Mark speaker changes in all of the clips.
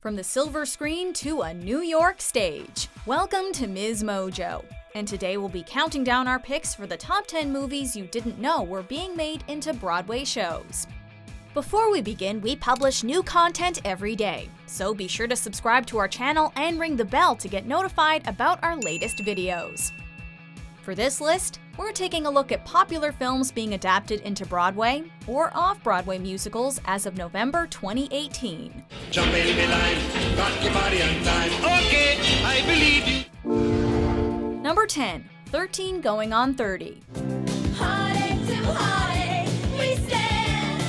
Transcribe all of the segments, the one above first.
Speaker 1: From the silver screen to a New York stage. Welcome to MsMojo. And today we'll be counting down our picks for the top 10 movies you didn't know were being made into Broadway shows. Before we begin, we publish new content every day, so be sure to subscribe to our channel and ring the bell to get notified about our latest videos. For this list, we're taking a look at popular films being adapted into Broadway or off-Broadway musicals as of November 2018.
Speaker 2: Jump in the line, rock your body on time. Okay, I believe you.
Speaker 1: Number 10, 13 Going on 30.
Speaker 3: Heartache to heartache, we stand.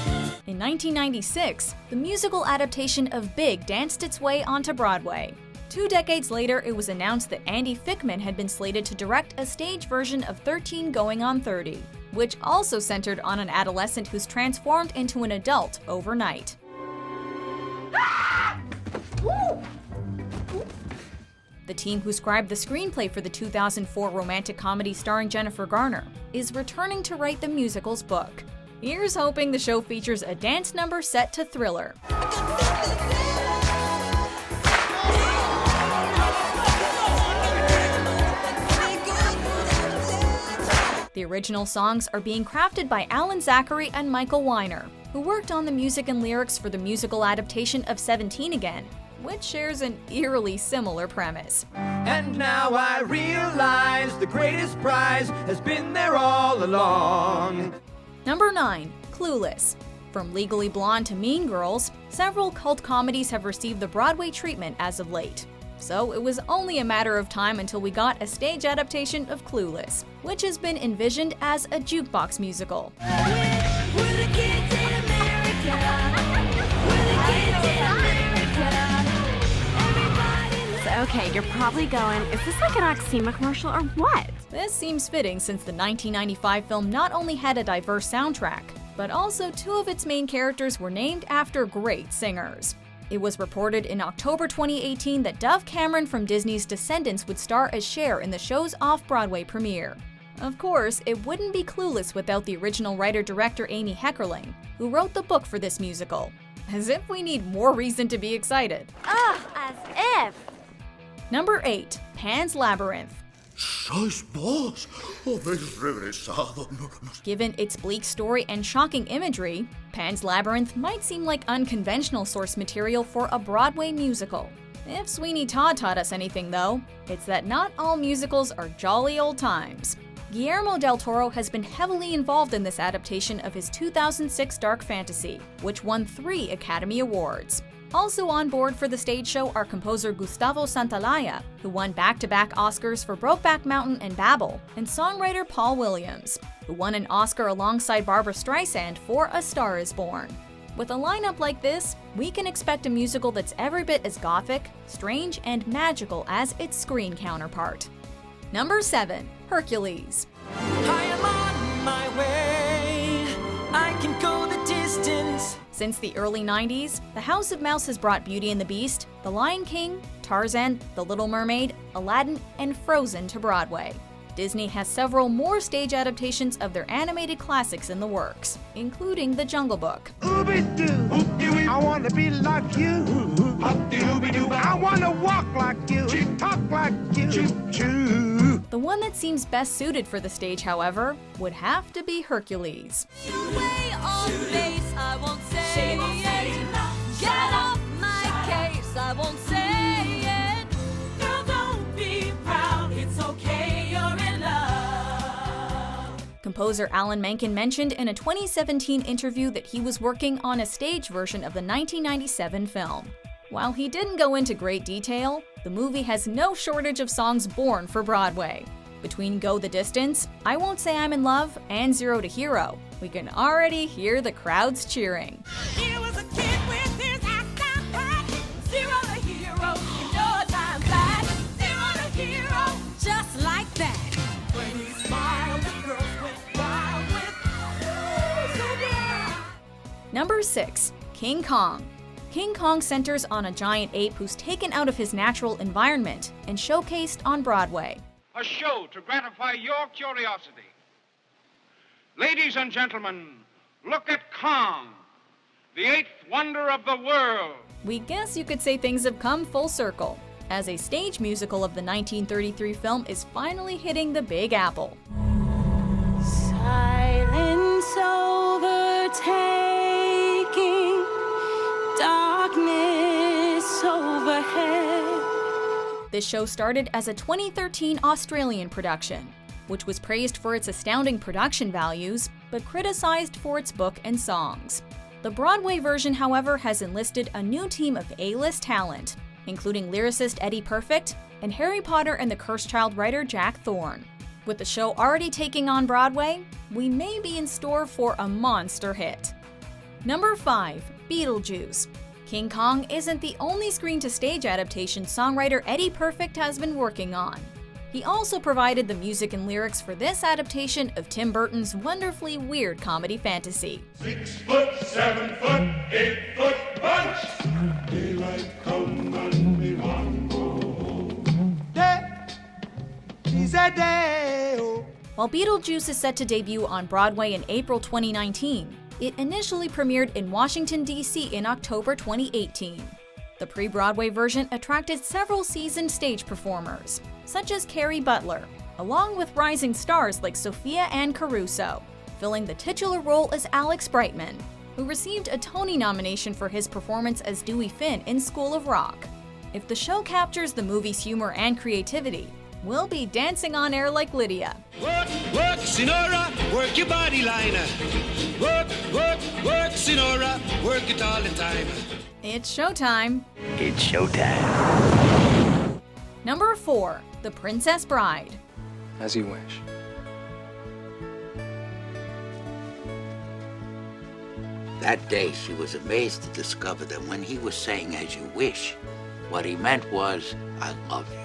Speaker 1: In 1996, the musical adaptation of Big danced its way onto Broadway. 2 decades later, it was announced that Andy Fickman had been slated to direct a stage version of 13 Going on 30, which also centered on an adolescent who's transformed into an adult overnight. The team who scribed the screenplay for the 2004 romantic comedy starring Jennifer Garner is returning to write the musical's book. Here's hoping the show features a dance number set to Thriller. The original songs are being crafted by Zachary and Michael Weiner, who worked on the music and lyrics for the musical adaptation of 17 Again, which shares an eerily similar premise.
Speaker 4: And now I realize the greatest prize has been there all along.
Speaker 1: Number 9, Clueless. From Legally Blonde to Mean Girls, several cult comedies have received the Broadway treatment as of late. So it was only a matter of time until we got a stage adaptation of Clueless, which has been envisioned as a jukebox musical.
Speaker 3: We're the kids in America. We're the kids in America. Everybody
Speaker 5: Okay, you're probably going, is this like an Oxema commercial or what?
Speaker 1: This seems fitting since the 1995 film not only had a diverse soundtrack, but also 2 of its main characters were named after great singers. It was reported in October 2018 that Dove Cameron from Disney's Descendants would star as Cher in the show's off-Broadway premiere. Of course, it wouldn't be Clueless without the original writer-director Amy Heckerling, who wrote the book for this musical. As if we need more reason to be excited.
Speaker 5: Ugh, as if.
Speaker 1: Number 8, Pan's Labyrinth.
Speaker 2: Sois vos. Habéis regresado.
Speaker 1: Given its bleak story and shocking imagery, Pan's Labyrinth might seem like unconventional source material for a Broadway musical. If Sweeney Todd taught us anything, though, it's that not all musicals are jolly old times. Guillermo del Toro has been heavily involved in this adaptation of his 2006 dark fantasy, which won 3 Academy Awards. Also on board for the stage show are composer Gustavo Santaolalla, who won back-to-back Oscars for Brokeback Mountain and Babel, and songwriter Paul Williams, who won an Oscar alongside Barbra Streisand for A Star Is Born. With a lineup like this, we can expect a musical that's every bit as gothic, strange, and magical as its screen counterpart. Number 7, Hercules.
Speaker 4: I am on my way. I can go the distance.
Speaker 1: Since the early 90s, the House of Mouse has brought Beauty and the Beast, The Lion King, Tarzan, The Little Mermaid, Aladdin, and Frozen to Broadway. Disney has several more stage adaptations of their animated classics in the works, including The Jungle Book.
Speaker 6: Ooby-doo, I wanna be like you. I wanna walk like you, talk like you.
Speaker 1: The one that seems best suited for the stage, however, would have to be Hercules.
Speaker 3: way off base, I won't say it. Get off my case, I won't say it. Girl, don't be proud, it's okay, you're in love.
Speaker 1: Composer Alan Menken mentioned in a 2017 interview that he was working on a stage version of the 1997 film. While he didn't go into great detail, the movie has no shortage of songs born for Broadway. Between Go the Distance, I Won't Say I'm in Love, and Zero to Hero, we can already hear the crowds cheering.
Speaker 3: He was a kid with his act down pat. Zero to hero, you know time flat. Zero to hero, just like that. When he smiled, the girls went wild with so yeah.
Speaker 1: Number 6, King Kong. King Kong centers on a giant ape who's taken out of his natural environment and showcased on Broadway.
Speaker 7: A show to gratify your curiosity. Ladies and gentlemen, look at Kong, the 8th wonder of the world.
Speaker 1: We guess you could say things have come full circle, as a stage musical of the 1933 film is finally hitting the Big Apple.
Speaker 3: Silence overtaking, darkness overhead.
Speaker 1: This show started as a 2013 Australian production, which was praised for its astounding production values, but criticized for its book and songs. The Broadway version, however, has enlisted a new team of A-list talent, including lyricist Eddie Perfect and Harry Potter and the Cursed Child writer Jack Thorne. With the show already taking on Broadway, we may be in store for a monster hit. Number 5. Beetlejuice. King Kong isn't the only screen-to-stage adaptation songwriter Eddie Perfect has been working on. He also provided the music and lyrics for this adaptation of Tim Burton's wonderfully weird comedy fantasy.
Speaker 2: 6 foot, 7 foot, 8 foot bunch. Daylight come and we want to go home.
Speaker 1: While Beetlejuice is set to debut on Broadway in April 2019, it initially premiered in Washington, D.C. in October 2018. The pre-Broadway version attracted several seasoned stage performers, such as Carrie Butler, along with rising stars like Sophia Ann Caruso. Filling the titular role is Alex Brightman, who received a Tony nomination for his performance as Dewey Finn in School of Rock. If the show captures the movie's humor and creativity, we'll be dancing on air like Lydia.
Speaker 2: Work, work, Sinora, work your body liner. Work, work, work, Sinora, work it all the time.
Speaker 1: It's showtime!
Speaker 4: It's showtime.
Speaker 1: Number 4. The Princess Bride.
Speaker 8: As you wish.
Speaker 9: That day, she was amazed to discover that when he was saying "as you wish," what he meant was, "I love you."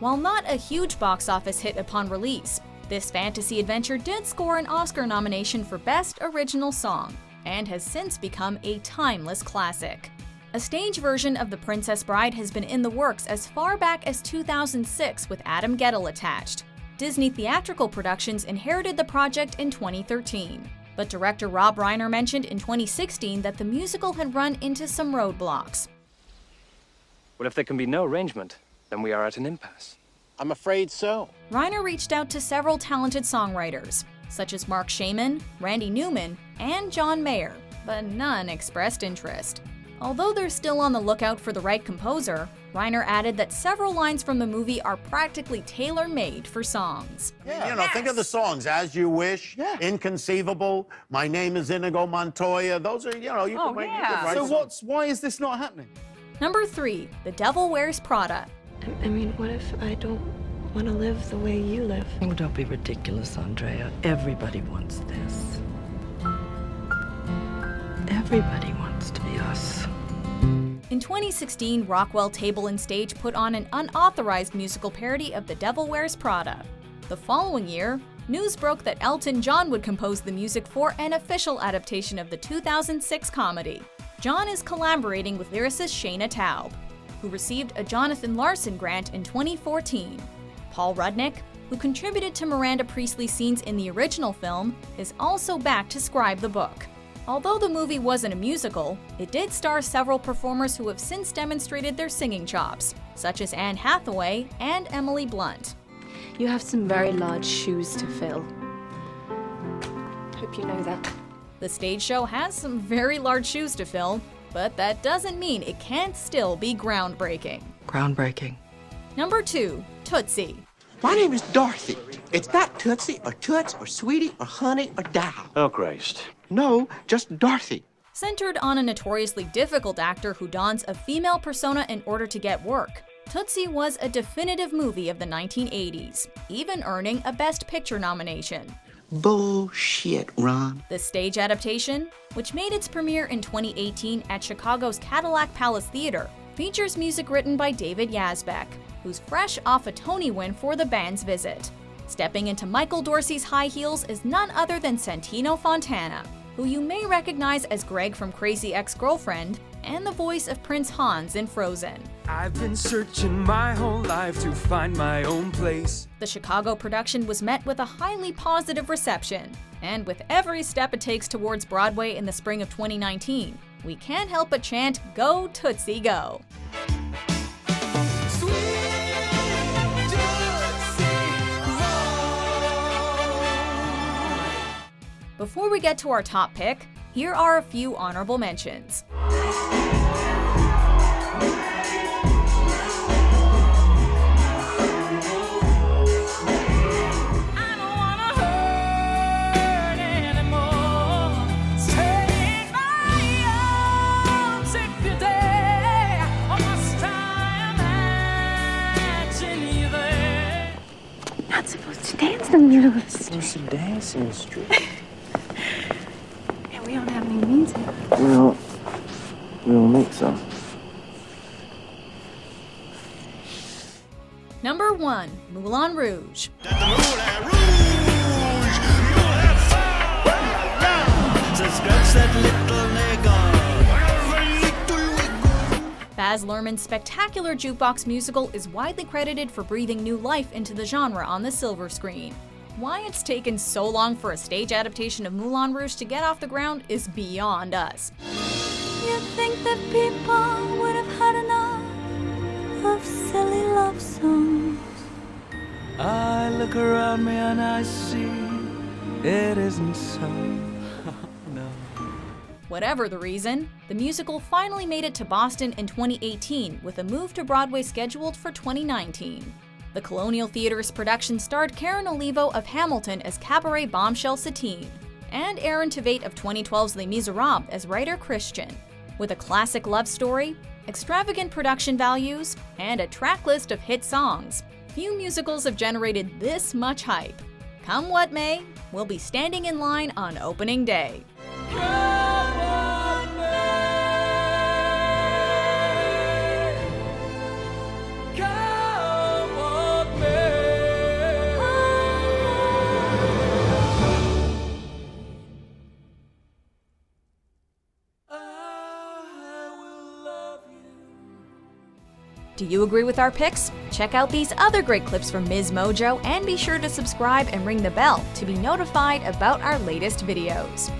Speaker 1: While not a huge box office hit upon release, this fantasy adventure did score an Oscar nomination for Best Original Song, and has since become a timeless classic. A stage version of The Princess Bride has been in the works as far back as 2006 with Adam Gettle attached. Disney Theatrical Productions inherited the project in 2013, but director Rob Reiner mentioned in 2016 that the musical had run into some roadblocks.
Speaker 8: Well, if there can be no arrangement, then we are at an impasse.
Speaker 10: I'm afraid so.
Speaker 1: Reiner reached out to several talented songwriters, such as Mark Shaman, Randy Newman, and John Mayer, but none expressed interest. Although they're still on the lookout for the right composer, Reiner added that several lines from the movie are practically tailor-made for songs.
Speaker 10: Yeah. Think of the songs, As You Wish, Inconceivable, My Name is Inigo Montoya. Those are, you can write
Speaker 11: So why is this not happening?
Speaker 1: Number 3. The Devil Wears Prada.
Speaker 12: I mean, what if I don't want to live the way you live?
Speaker 13: Oh, don't be ridiculous, Andrea. Everybody wants this. Everybody wants to be us.
Speaker 1: In 2016, Rockwell Table and Stage put on an unauthorized musical parody of The Devil Wears Prada. The following year, news broke that Elton John would compose the music for an official adaptation of the 2006 comedy. John is collaborating with lyricist Shayna Taub, who received a Jonathan Larson grant in 2014. Paul Rudnick, who contributed to Miranda Priestley's scenes in the original film, is also back to scribe the book. Although the movie wasn't a musical, it did star several performers who have since demonstrated their singing chops, such as Anne Hathaway and Emily Blunt.
Speaker 5: You have some very large shoes to fill. Hope you know that.
Speaker 1: The stage show has some very large shoes to fill, but that doesn't mean it can't still be groundbreaking.
Speaker 13: Groundbreaking.
Speaker 1: Number 2. Tootsie.
Speaker 14: My name is Dorothy. It's not Tootsie or Toots or Sweetie or Honey or Dow.
Speaker 10: Oh, Christ.
Speaker 14: No, just Dorothy.
Speaker 1: Centered on a notoriously difficult actor who dons a female persona in order to get work, Tootsie was a definitive movie of the 1980s, even earning a Best Picture nomination.
Speaker 14: Bullshit, Ron.
Speaker 1: The stage adaptation, which made its premiere in 2018 at Chicago's Cadillac Palace Theater, features music written by David Yazbek, who's fresh off a Tony win for The Band's Visit. Stepping into Michael Dorsey's high heels is none other than Santino Fontana, who you may recognize as Greg from Crazy Ex-Girlfriend and the voice of Prince Hans in Frozen.
Speaker 15: I've been searching my whole life to find my own place.
Speaker 1: The Chicago production was met with a highly positive reception, and with every step it takes towards Broadway in the spring of 2019, we can't help but chant, "Go Tootsie Go!" Before we get to our top pick, here are a few honorable mentions.
Speaker 5: Not supposed to dance in the middle of the street.
Speaker 13: Supposed to dance in the street.
Speaker 5: And we don't have any music.
Speaker 13: Well, we'll make some.
Speaker 1: Number 1, Moulin Rouge. Baz Luhrmann's spectacular jukebox musical is widely credited for breathing new life into the genre on the silver screen. Why it's taken so long for a stage adaptation of Moulin Rouge to get off the ground is beyond us.
Speaker 3: You'd think that people would have had enough of silly love songs.
Speaker 15: I look around me and I see it isn't so. No.
Speaker 1: Whatever the reason, the musical finally made it to Boston in 2018 with a move to Broadway scheduled for 2019. The Colonial Theater's production starred Karen Olivo of Hamilton as cabaret bombshell Satine, and Aaron Tveit of 2012's Les Miserables as writer Christian. With a classic love story, extravagant production values, and a track list of hit songs, few musicals have generated this much hype. Come what may, we'll be standing in line on opening day. Do you agree with our picks? Check out these other great clips from MsMojo and be sure to subscribe and ring the bell to be notified about our latest videos.